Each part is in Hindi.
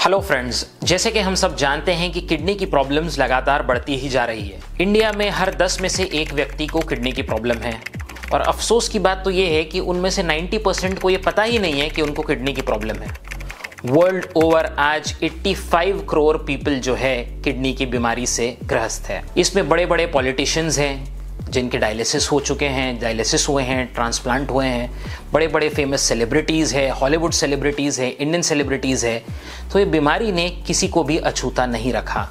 हेलो फ्रेंड्स, जैसे कि हम सब जानते हैं कि किडनी की प्रॉब्लम्स लगातार बढ़ती ही जा रही है। इंडिया में हर 10 में से एक व्यक्ति को किडनी की प्रॉब्लम है और अफसोस की बात तो ये है कि उनमें से 90% को ये पता ही नहीं है कि उनको किडनी की प्रॉब्लम है। वर्ल्ड ओवर आज 85 करोड़ पीपल जो है किडनी की बीमारी से ग्रस्त है। इसमें बड़े बड़े पॉलिटिशियंस हैं जिनके डायलिसिस हो चुके हैं, डायलिसिस हुए हैं, ट्रांसप्लांट हुए हैं, बड़े बड़े फेमस सेलिब्रिटीज़ है, हॉलीवुड सेलिब्रिटीज़ है, इंडियन सेलिब्रिटीज़ है। तो ये बीमारी ने किसी को भी अछूता नहीं रखा,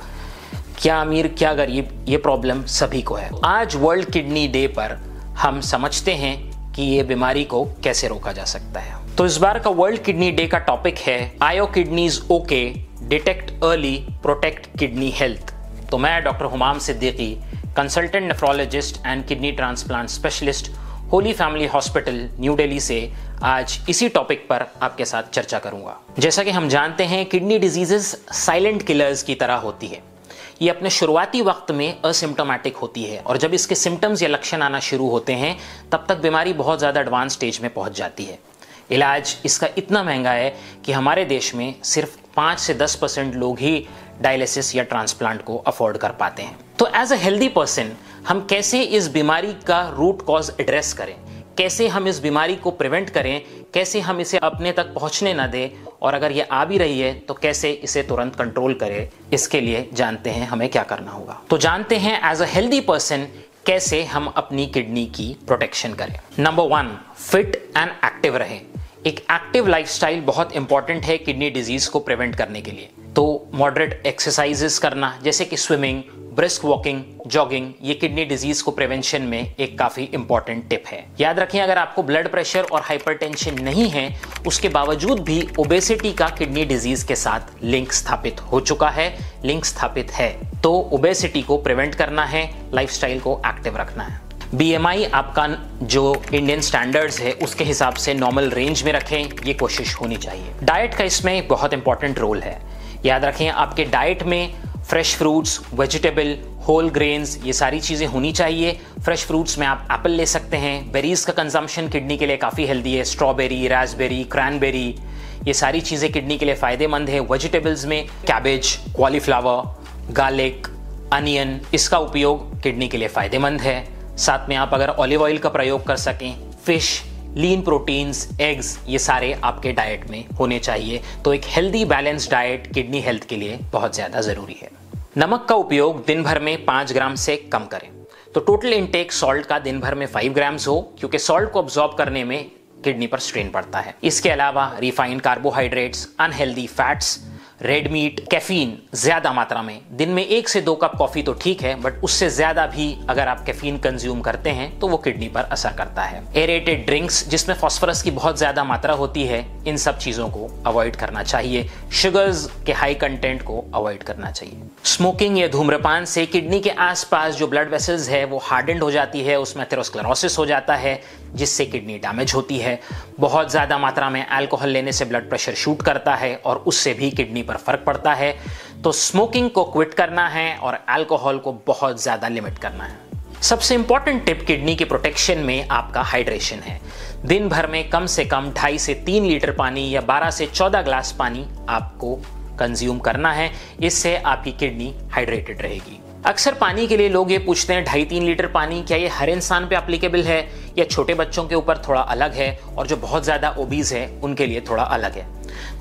क्या अमीर क्या गरीब, ये प्रॉब्लम सभी को है। आज वर्ल्ड किडनी डे पर हम समझते हैं कि ये बीमारी को कैसे रोका जा सकता है। तो इस बार का वर्ल्ड किडनी डे का टॉपिक है are your kidneys okay, detect early, protect kidney health. तो मैं doctor Humam Siddiqui, consultant nephrologist and kidney transplant specialist, Holy Family Hospital New Delhi से आज इसी टॉपिक पर आपके साथ चर्चा करूंगा। जैसा कि हम जानते हैं, किडनी डिजीजेस साइलेंट किलर्स की तरह होती है। ये अपने शुरुआती वक्त में असिम्टोमेटिक होती है और जब इसके सिम्टम्स या लक्षण आना शुरू होते हैं तब तक बीमारी बहुत ज़्यादा एडवांस स्टेज में पहुंच जाती है। इलाज इसका इतना महंगा है कि हमारे देश में सिर्फ 5 से 10% लोग ही डायलिसिस या ट्रांसप्लांट को अफोर्ड कर पाते हैं। तो एज अ हेल्दी पर्सन हम कैसे इस बीमारी का रूट कॉज एड्रेस करें, कैसे हम इस बीमारी को प्रिवेंट करें, कैसे हम इसे अपने तक पहुंचने ना दें और अगर ये आ भी रही है तो कैसे इसे तुरंत कंट्रोल करें, इसके लिए जानते हैं हमें क्या करना होगा। तो जानते हैं एज अ हेल्दी पर्सन कैसे हम अपनी किडनी की प्रोटेक्शन करें। नंबर 1, फिट एंड एक्टिव रहें। एक एक्टिव लाइफस्टाइल बहुत इंपॉर्टेंट है किडनी डिजीज को प्रिवेंट करने के लिए। तो मॉडरेट एक्सरसाइजेस करना जैसे कि स्विमिंग, ब्रिस्क वॉकिंग, जॉगिंग, ये किडनी डिजीज को प्रिवेंशन में एक काफी इंपॉर्टेंट टिप है। याद रखें, अगर आपको ब्लड प्रेशर और हाइपरटेंशन नहीं है उसके बावजूद भी ओबेसिटी का किडनी डिजीज के साथ लिंक स्थापित हो चुका है, लिंक स्थापित है, तो ओबेसिटी को प्रिवेंट करना है, लाइफस्टाइल को एक्टिव रखना है। BMI आपका जो इंडियन स्टैंडर्ड्स है उसके हिसाब से नॉर्मल रेंज में रखें, ये कोशिश होनी चाहिए। डाइट का इसमें बहुत इंपॉर्टेंट रोल है। याद रखें, आपके डाइट में fresh fruits, vegetable, whole grains, ये सारी चीज़ें होनी चाहिए। फ्रेश फ्रूट्स में आप एप्पल ले सकते हैं। बेरीज का कंजम्पशन किडनी के लिए काफ़ी हेल्दी है। स्ट्रॉबेरी, रास्पबेरी, क्रैनबेरी, ये सारी चीज़ें किडनी के लिए फ़ायदेमंद है। वेजिटेबल्स में कैबेज, कॉलीफ्लावर, गार्लिक, अनियन, इसका उपयोग किडनी के लिए फ़ायदेमंद है। साथ में आप अगर ऑलिव ऑयल का प्रयोग कर सकें, फिश, लीन प्रोटीन्स, एग्स, ये सारे आपके डाइट में होने चाहिए। तो एक healthy balance diet kidney health के लिए बहुत ज़्यादा ज़रूरी है। नमक का उपयोग दिन भर में 5 ग्राम से कम करें। तो टोटल इंटेक सॉल्ट का दिन भर में 5 ग्राम्स हो, क्योंकि सॉल्ट को अब्जॉर्ब करने में किडनी पर स्ट्रेन पड़ता है। इसके अलावा refined carbohydrates, unhealthy fats, red meat, caffeine ज्यादा मात्रा में, दिन में 1 से 2 कप कॉफी तो ठीक है, बट उससे ज्यादा भी अगर आप कैफीन कंज्यूम करते हैं तो वो किडनी पर असर करता है। एरेटेड ड्रिंक्स जिसमें फास्फोरस की बहुत ज्यादा मात्रा होती है, इन सब चीजों को अवॉइड करना चाहिए। शुगर्स के हाई कंटेंट को अवॉइड करना चाहिए। स्मोकिंग या धूम्रपान से किडनी के आसपास जो ब्लड वेसल्स है वो हार्डेंड हो जाती है, उसमें एथेरोस्क्लेरोसिस हो जाता है जिससे किडनी डैमेज होती है। बहुत ज्यादा मात्रा में अल्कोहल लेने से ब्लड प्रेशर शूट करता है और उससे भी किडनी पर फर्क पड़ता है। तो स्मोकिंग को क्विट करना है और अल्कोहल को बहुत ज्यादा लिमिट करना है। सबसे इंपॉर्टेंट टिप किडनी के प्रोटेक्शन में आपका हाइड्रेशन है। दिन भर में कम से कम 2.5 से 3 लीटर पानी या 12 से 14 ग्लास पानी आपको कंज्यूम करना है। इससे आपकी किडनी हाइड्रेटेड रहेगी। अक्सर पानी के लिए लोग ये पूछते हैं 2.5-3 लीटर पानी क्या ये हर इंसान पे एप्लीकेबल है या छोटे बच्चों के ऊपर थोड़ा अलग है और जो बहुत ज़्यादा ओबीज है उनके लिए थोड़ा अलग है।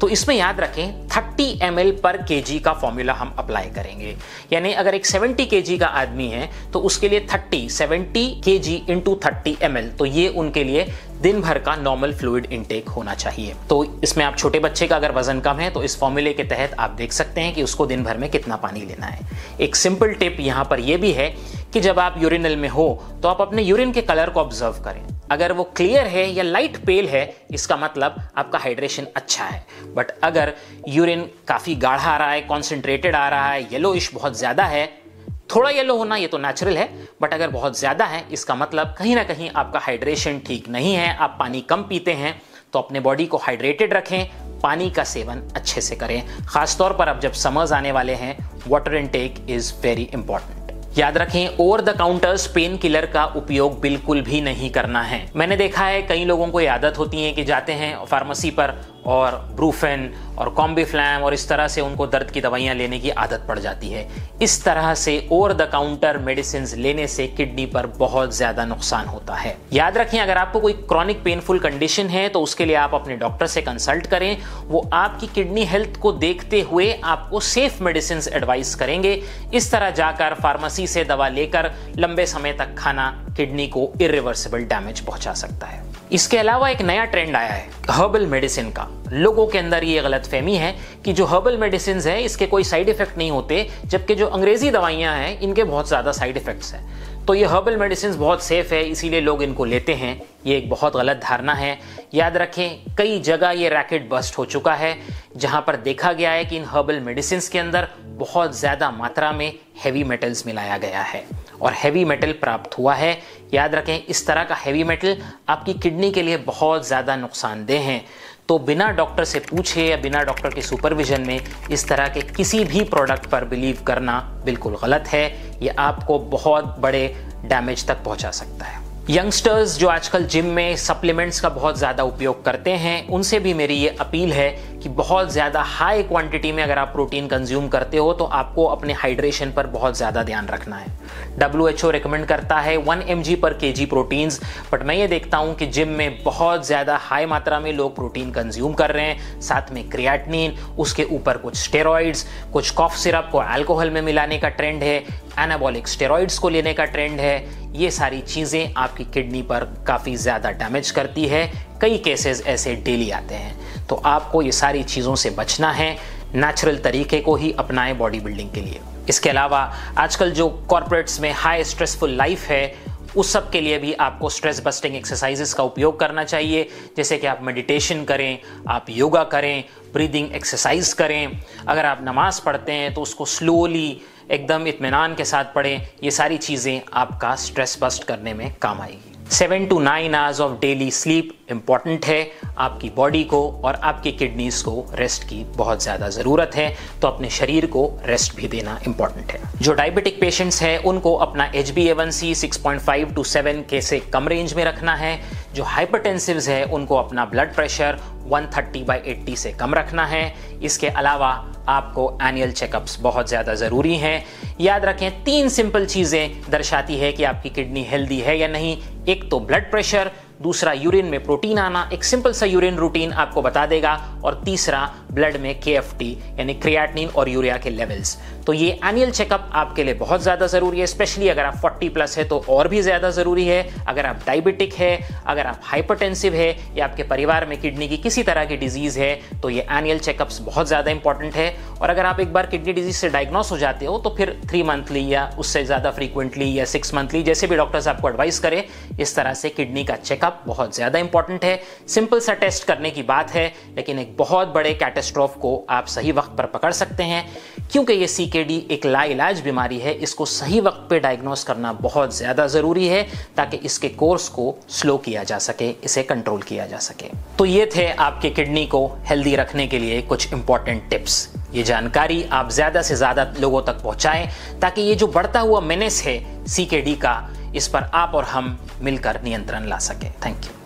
तो इसमें याद रखें 30 ml पर kg का फॉर्मूला हम अप्लाई करेंगे। यानी अगर एक 70 kg का आदमी है तो उसके लिए 70 kg इंटू 30 ml, तो ये उनके लिए दिन भर का नॉर्मल फ्लूइड इनटेक होना चाहिए। तो इसमें आप छोटे बच्चे का अगर वजन कम है तो इस फॉर्मूले के तहत आप देख सकते हैं कि उसको दिन भर में कितना पानी लेना है। एक सिंपल टिप यहाँ पर यह भी है कि जब आप यूरिनल में हो तो आप अपने यूरिन के कलर को ऑब्जर्व करें। अगर वो क्लियर है या लाइट पेल है, इसका मतलब आपका हाइड्रेशन अच्छा है। बट अगर यूरिन काफी गाढ़ा आ रहा है, कॉन्सेंट्रेटेड आ रहा है, येलोइश बहुत ज्यादा है, थोड़ा येलो होना ये तो नेचुरल है, बट अगर बहुत ज्यादा है इसका मतलब कहीं ना कहीं आपका हाइड्रेशन ठीक नहीं है, आप पानी कम पीते हैं। तो अपने बॉडी को हाइड्रेटेड रखें, पानी का सेवन अच्छे से करें। खासतौर पर अब जब समर्स आने वाले हैं, water intake is very important. याद रखें, over the counters pain killer का उपयोग बिल्कुल भी नहीं करना है। मैंने देखा है कई लोगों को ये आदत होती है कि जाते हैं फार्मेसी पर और ब्रूफेन और कॉम्बिफ्लैम और इस तरह से उनको दर्द की दवाइयां लेने की आदत पड़ जाती है। इस तरह से ओवर द काउंटर मेडिसिन लेने से किडनी पर बहुत ज्यादा नुकसान होता है। याद रखें, अगर आपको कोई क्रॉनिक पेनफुल कंडीशन है तो उसके लिए आप अपने डॉक्टर से कंसल्ट करें। वो आपकी किडनी हेल्थ को देखते हुए आपको सेफ मेडिसिन एडवाइस करेंगे। इस तरह जाकर फार्मेसी से दवा लेकर लंबे समय तक खाना किडनी को इरिवर्सिबल डैमेज पहुंचा सकता है। इसके अलावा एक नया ट्रेंड आया है हर्बल मेडिसिन का। लोगों के अंदर ये गलतफहमी है कि जो हर्बल मेडिसिन है इसके कोई साइड इफेक्ट नहीं होते, जबकि जो अंग्रेजी दवाइयां हैं इनके बहुत ज़्यादा साइड इफेक्ट्स हैं। तो ये हर्बल मेडिसिन बहुत सेफ है, इसीलिए लोग इनको लेते हैं। ये एक बहुत गलत धारणा है। याद रखें, कई जगह ये रैकेट बस्ट हो चुका है जहां पर देखा गया है कि इन हर्बल मेडिसिन के अंदर बहुत ज़्यादा मात्रा में हैवी मेटल्स मिलाया गया है और हैवी मेटल प्राप्त हुआ है। याद रखें, इस तरह का हैवी मेटल आपकी किडनी के लिए बहुत ज़्यादा नुकसानदेह हैं। तो बिना डॉक्टर से पूछे या बिना डॉक्टर के सुपरविजन में इस तरह के किसी भी प्रोडक्ट पर बिलीव करना बिल्कुल गलत है। ये आपको बहुत बड़े डैमेज तक पहुंचा सकता है। यंगस्टर्स जो आजकल जिम में सप्लीमेंट्स का बहुत ज़्यादा उपयोग करते हैं, उनसे भी मेरी ये अपील है कि बहुत ज़्यादा हाई क्वांटिटी में अगर आप प्रोटीन कंज्यूम करते हो तो आपको अपने हाइड्रेशन पर बहुत ज़्यादा ध्यान रखना है। WHO रिकमेंड करता है 1 mg पर kg प्रोटीन्स, बट मैं ये देखता हूँ कि जिम में बहुत ज़्यादा हाई मात्रा में लोग प्रोटीन कंज्यूम कर रहे हैं, साथ में क्रिएटिनिन, उसके ऊपर कुछ स्टेरॉइड्स, कुछ कॉफ सिरप को अल्कोहल में मिलाने का ट्रेंड है, एनाबॉलिक स्टेरॉइड्स को लेने का ट्रेंड है। ये सारी चीज़ें आपकी किडनी पर काफ़ी ज़्यादा डैमेज करती है। कई केसेस ऐसे डेली आते हैं। तो आपको ये सारी चीज़ों से बचना है, नेचुरल तरीके को ही अपनाएं बॉडी बिल्डिंग के लिए। इसके अलावा आजकल जो कॉर्पोरेट्स में हाई स्ट्रेसफुल लाइफ है, उस सब के लिए भी आपको स्ट्रेस बस्टिंग एक्सरसाइजेस का उपयोग करना चाहिए, जैसे कि आप मेडिटेशन करें, आप योगा करें, ब्रीदिंग एक्सरसाइज करें। अगर आप नमाज पढ़ते हैं तो उसको स्लोली एकदम इत्मीनान के साथ पढ़ें। ये सारी चीज़ें आपका स्ट्रेस बस्ट करने में काम आएगी। 7 to 9 hours of daily sleep important है। आपकी बॉडी को और आपकी किडनीज को रेस्ट की बहुत ज़्यादा ज़रूरत है, तो अपने शरीर को रेस्ट भी देना इंपॉर्टेंट है। जो डायबिटिक पेशेंट्स हैं उनको अपना HbA1c 6.5 to 7 के से कम रेंज में रखना है। जो हाइपरटेंसिव्स है उनको अपना ब्लड प्रेशर 130/80 से कम रखना है। इसके अलावा आपको एनुअल चेकअप्स बहुत ज़्यादा ज़रूरी हैं। याद रखें, 3 सिंपल चीज़ें दर्शाती है कि आपकी किडनी हेल्दी है या नहीं। एक तो ब्लड प्रेशर, दूसरा यूरिन में प्रोटीन आना, एक सिंपल सा यूरिन रूटीन आपको बता देगा, और तीसरा ब्लड में KFT यानी क्रिएटिनिन और यूरिया के लेवल्स। तो ये एनुअल चेकअप आपके लिए बहुत ज़्यादा ज़रूरी है, स्पेशली अगर आप 40+ है तो और भी ज़्यादा ज़रूरी है। अगर आप डायबिटिक है, अगर आप हाइपरटेंसिव है या आपके परिवार में किडनी की किसी तरह की डिजीज़ है, तो ये एनुअल चेकअप्स बहुत ज़्यादा इंपॉर्टेंट है। और अगर आप एक बार किडनी डिजीज से डायग्नोस हो जाते हो तो फिर 3 मंथली या उससे ज़्यादा फ्रीक्वेंटली या 6 मंथली, जैसे भी डॉक्टर्स आपको एडवाइस करें, इस तरह से किडनी का चेकअप बहुत ज़्यादा इंपॉर्टेंट है। सिंपल सा टेस्ट करने की बात है, लेकिन एक बहुत बड़े कैटास्ट्रोफ को आप सही वक्त पर पकड़ सकते हैं, क्योंकि ये CKD एक लाइलाज बीमारी है। इसको सही वक्त पे डायग्नोस करना बहुत ज़्यादा ज़रूरी है ताकि इसके कोर्स को स्लो किया जा सके, इसे कंट्रोल किया जा सके। तो ये थे आपके किडनी को हेल्दी रखने के लिए कुछ इंपॉर्टेंट टिप्स। ये जानकारी आप ज़्यादा से ज़्यादा लोगों तक पहुँचाएं ताकि ये जो बढ़ता हुआ मेनेस है CKD का, इस पर आप और हम मिलकर नियंत्रण ला सकें। Thank you.